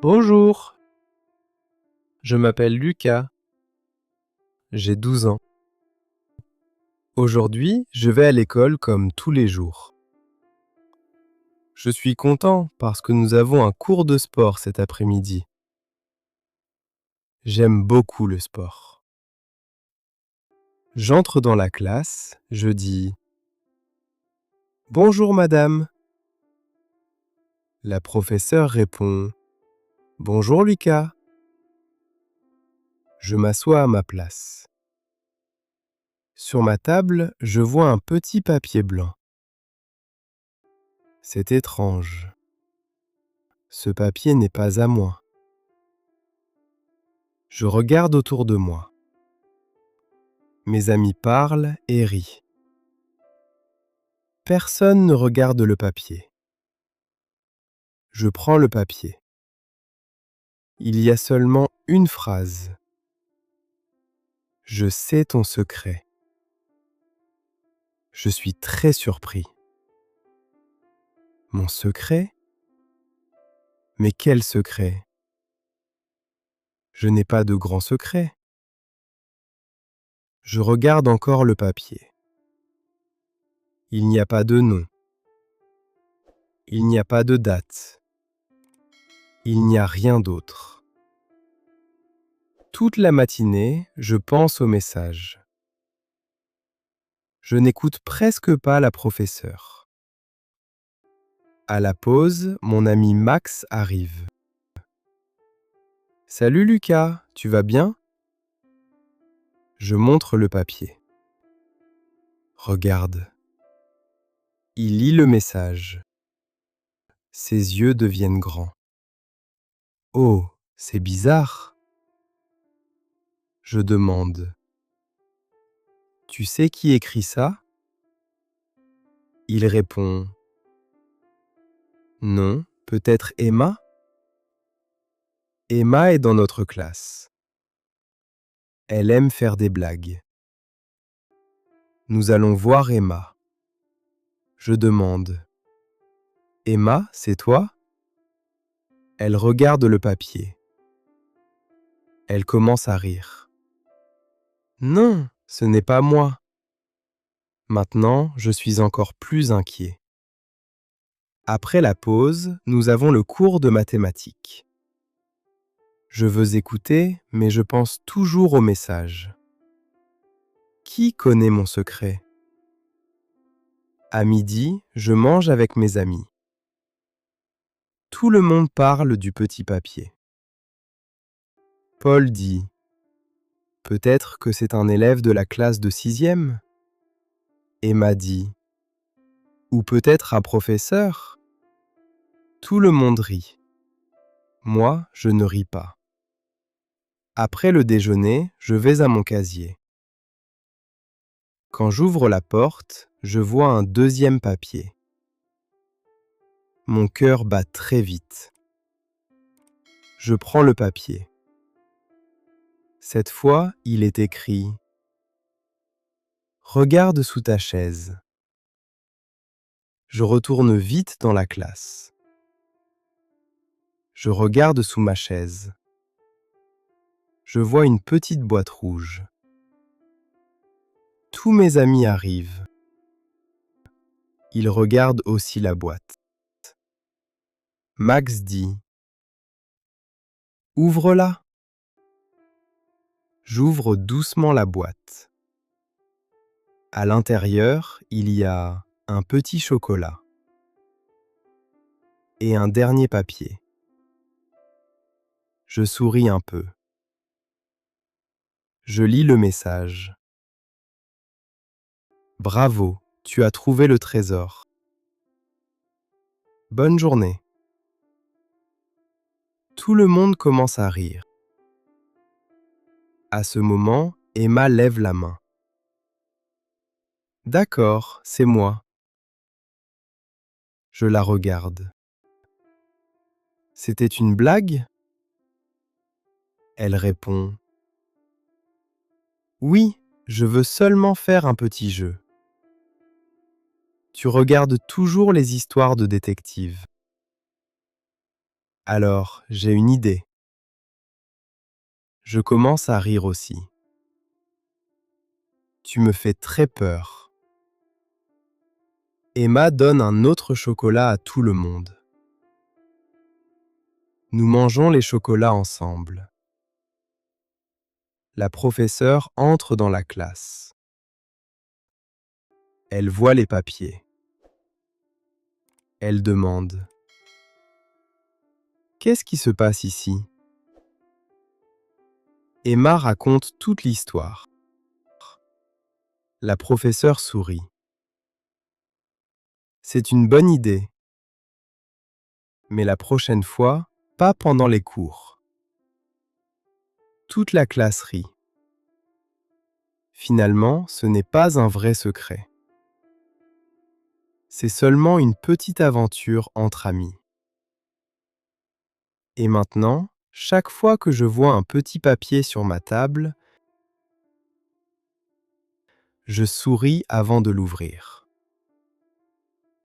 Bonjour, je m'appelle Lucas, j'ai 12 ans. Aujourd'hui, je vais à l'école comme tous les jours. Je suis content parce que nous avons un cours de sport cet après-midi. J'aime beaucoup le sport. J'entre dans la classe, je dis « Bonjour madame ». La professeure répond « Bonjour Lucas ». Je m'assois à ma place. Sur ma table, je vois un petit papier blanc. C'est étrange. Ce papier n'est pas à moi. Je regarde autour de moi. Mes amis parlent et rient. Personne ne regarde le papier. Je prends le papier. Il y a seulement une phrase. Je sais ton secret. Je suis très surpris. Mon secret? Mais quel secret? Je n'ai pas de grand secret. Je regarde encore le papier. Il n'y a pas de nom. Il n'y a pas de date. Il n'y a rien d'autre. Toute la matinée, je pense au message. Je n'écoute presque pas la professeure. À la pause, mon ami Max arrive. « Salut Lucas, tu vas bien ?» Je montre le papier. Regarde. Il lit le message. Ses yeux deviennent grands. Oh, c'est bizarre. Je demande. Tu sais qui écrit ça? Il répond. Non, peut-être Emma? Emma est dans notre classe. Elle aime faire des blagues. Nous allons voir Emma. Je demande. Emma, c'est toi? Elle regarde le papier. Elle commence à rire. Non, ce n'est pas moi. Maintenant, je suis encore plus inquiet. Après la pause, nous avons le cours de mathématiques. Je veux écouter, mais je pense toujours au message. Qui connaît mon secret? À midi, je mange avec mes amis. Tout le monde parle du petit papier. Paul dit « Peut-être que c'est un élève de la classe de 6e ?» Emma dit « Ou peut-être un professeur ?» Tout le monde rit. Moi, je ne ris pas. Après le déjeuner, je vais à mon casier. Quand j'ouvre la porte, je vois un deuxième papier. Mon cœur bat très vite. Je prends le papier. Cette fois, il est écrit « Regarde sous ta chaise ». Je retourne vite dans la classe. Je regarde sous ma chaise. Je vois une petite boîte rouge. Tous mes amis arrivent. Ils regardent aussi la boîte. Max dit « Ouvre-la ». J'ouvre doucement la boîte. À l'intérieur, il y a un petit chocolat et un dernier papier. Je souris un peu. Je lis le message. Bravo, tu as trouvé le trésor. Bonne journée. Tout le monde commence à rire. À ce moment, Emma lève la main. D'accord, c'est moi. Je la regarde. C'était une blague? Elle répond. Oui, je veux seulement faire un petit jeu. Tu regardes toujours les histoires de détectives. Alors, j'ai une idée. Je commence à rire aussi. Tu me fais très peur. Emma donne un autre chocolat à tout le monde. Nous mangeons les chocolats ensemble. La professeure entre dans la classe. Elle voit les papiers. Elle demande: Qu'est-ce qui se passe ici? Emma raconte toute l'histoire. La professeure sourit. C'est une bonne idée. Mais la prochaine fois, pas pendant les cours. Toute la classe rit. Finalement, ce n'est pas un vrai secret. C'est seulement une petite aventure entre amis. Et maintenant, chaque fois que je vois un petit papier sur ma table, je souris avant de l'ouvrir.